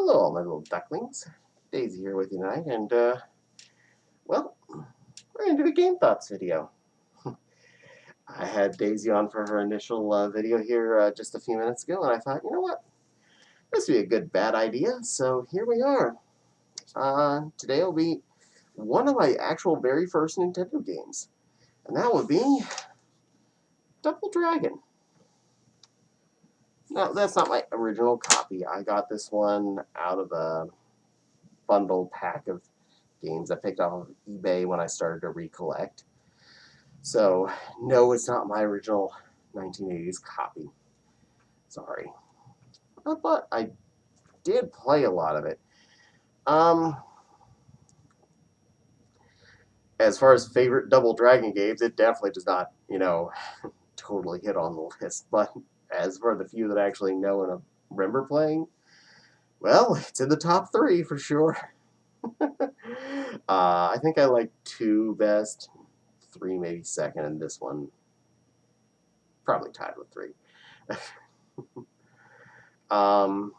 Hello, all my little ducklings. Daisy here with you tonight, and well, we're gonna do a game thoughts video. I had Daisy on for her initial video here just a few minutes ago, and I thought, you know what, this would be a good bad idea. So here we are. Today will be one of my actual very first Nintendo games, and that would be Double Dragon. Now, that's not my original copy. I got this one out of a bundle pack of games I picked off of eBay when I started to recollect. So, no, it's not my original 1980s copy. Sorry. But I did play a lot of it. Um, as far as favorite Double Dragon games, it definitely does not, totally hit on the list. But as for the few that I actually know and remember playing, well, it's in the top three for sure. I think I like two best, three maybe second, and this one probably tied with three. um,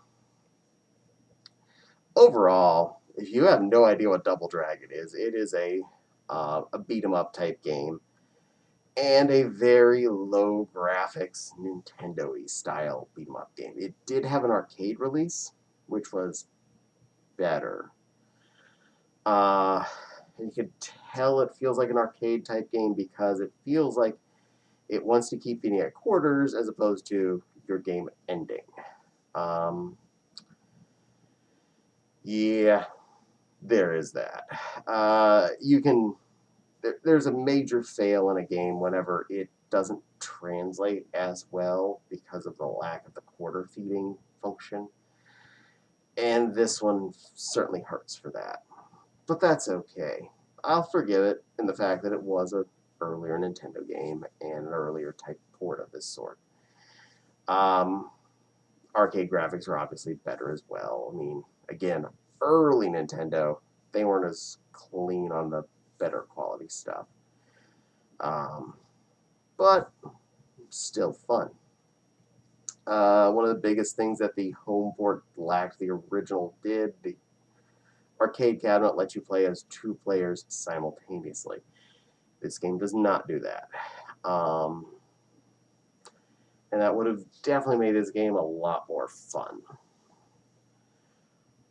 Overall, if you have no idea what Double Dragon is, it is a beat 'em up type game and a very low graphics Nintendo-y style beat 'em up game. It did have an arcade release, which was better. And you can tell it feels like an arcade type game because it feels like it wants to keep getting at quarters as opposed to your game ending. Yeah, there is that. There's a major fail in a game whenever it doesn't translate as well because of the lack of the quarter feeding function. And this one certainly hurts for that. But that's okay. I'll forgive it in the fact that it was an earlier Nintendo game and an earlier type port of this sort. Um, Arcade graphics are obviously better as well. I mean, again, early Nintendo, they weren't as clean on the better quality stuff. But still fun. One of the biggest things that the home port lacked the original did, the arcade cabinet lets you play as two players simultaneously. This game does not do that. And that would have definitely made this game a lot more fun.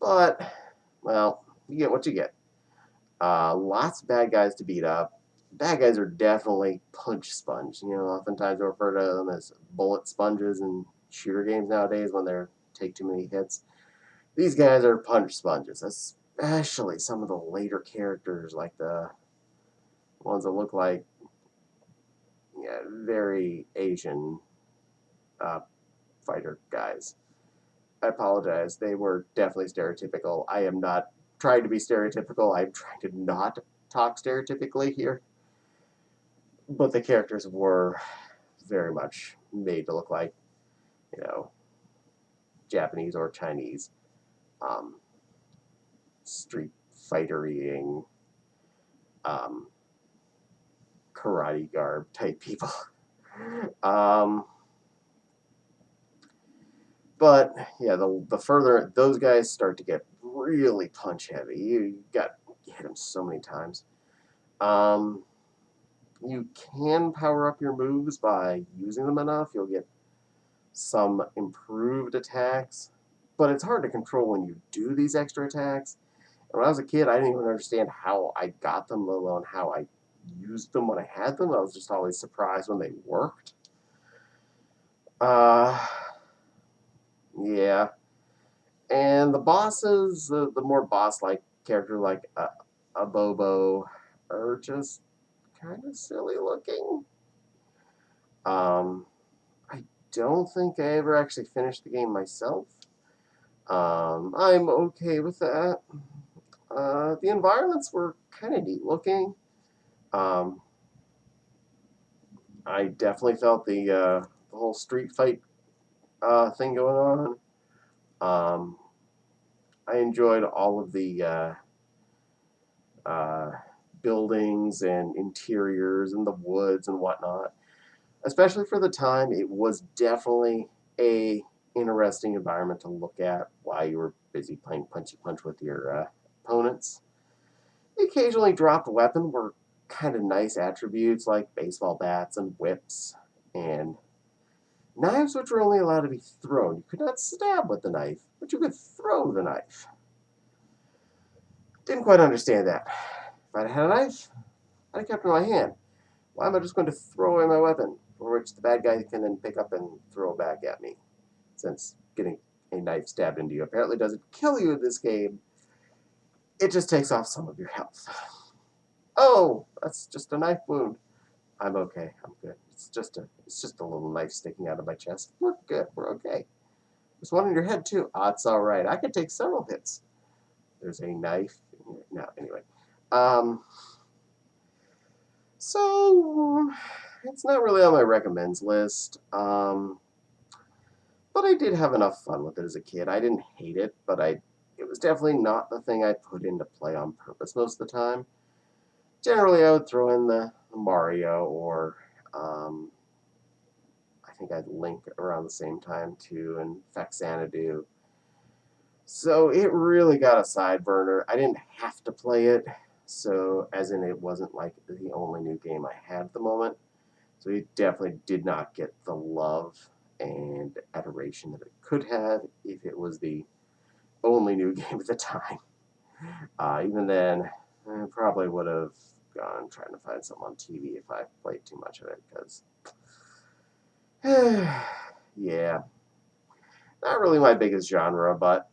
But, well, you get what you get. Lots of bad guys to beat up. Bad guys are definitely punch sponge. Oftentimes we refer to them as bullet sponges in shooter games nowadays when they take too many hits. These guys are punch sponges, especially some of the later characters, like the ones that look like very Asian fighter guys. I apologize. They were definitely stereotypical. I am not trying to be stereotypical. I'm trying to not talk stereotypically here. But the characters were very much made to look like, Japanese or Chinese street fighterying karate garb type people. But yeah, the further those guys start to get really punch heavy, you hit them so many times. You can power up your moves by using them enough. You'll get some improved attacks, but it's hard to control when you do these extra attacks. And when I was a kid, I didn't even understand how I got them, let alone how I used them when I had them. I was just always surprised when they worked. Yeah. And the bosses, the more boss-like character like a Bobo, are just kind of silly looking. I don't think I ever actually finished the game myself. I'm okay with that. The environments were kind of neat looking. Um, I definitely felt the whole street fight thing going on. I enjoyed all of the uh, buildings and interiors and the woods and whatnot. Especially for the time, it was definitely a interesting environment to look at while you were busy playing punchy punch with your opponents. The occasionally dropped weapon were kind of nice attributes like baseball bats and whips, and knives which were only allowed to be thrown. You could not stab with the knife, but you could throw the knife. Didn't quite understand that. If I'd had a knife, I'd have kept it in my hand. Why am I just going to throw away my weapon, for which the bad guy can then pick up and throw back at me? Since getting a knife stabbed into you apparently doesn't kill you in this game, it just takes off some of your health. Oh, that's just a knife wound. I'm okay. I'm good. It's just a little knife sticking out of my chest. We're good. We're okay. There's one in your head too. Ah, it's all right. I could take several hits. There's a knife. No, anyway. So it's not really on my recommends list. But I did have enough fun with it as a kid. I didn't hate it, but it was definitely not the thing I put into play on purpose most of the time. Generally, I would throw in the Mario or I think I'd Link around the same time too, and Xanadu. So it really got a side burner. I didn't have to play it, so as in it wasn't like the only new game I had at the moment. So it definitely did not get the love and adoration that it could have if it was the only new game at the time. Even then, I probably would have gone trying to find something on TV if I played too much of it, because, yeah, not really my biggest genre, but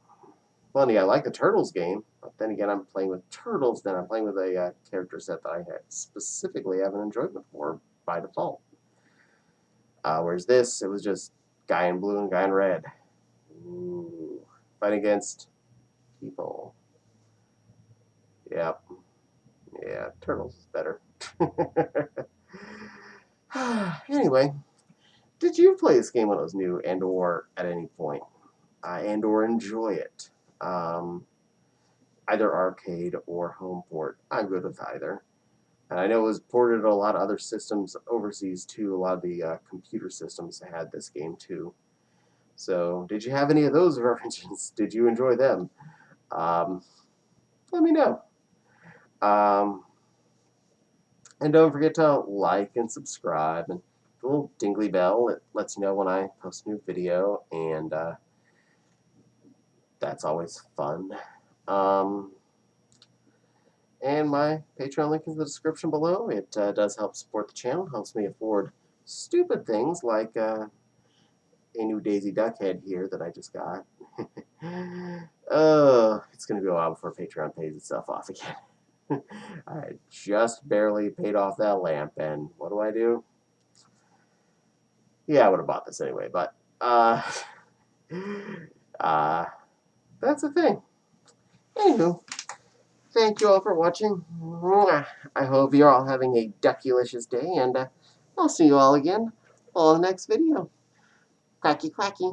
funny, I like the Turtles game, but then again, I'm playing with Turtles, then I'm playing with a character set that I specifically have an enjoyment for by default. Whereas this, it was just guy in blue and guy in red. Ooh, fighting against people. Yep. Yeah, Turtles is better. Anyway, did you play this game when it was new and or at any point? And or enjoy it? Um, Either arcade or home port. I'm good with either. And I know it was ported to a lot of other systems overseas too. A lot of the computer systems had this game too. So, did you have any of those versions? Did you enjoy them? Um, Let me know. Um, and don't forget to like and subscribe and the little dingly bell. It lets you know when I post a new video, and that's always fun. Um, and my Patreon link is in the description below. It does help support the channel, helps me afford stupid things like a new Daisy Duck head here that I just got. It's going to be a while before Patreon pays itself off again. I just barely paid off that lamp, and what do? Yeah, I would have bought this anyway, but uh, that's the thing. Anywho, thank you all for watching. I hope you're all having a duckylicious day, and I'll see you all again on the next video. Quacky, quacky.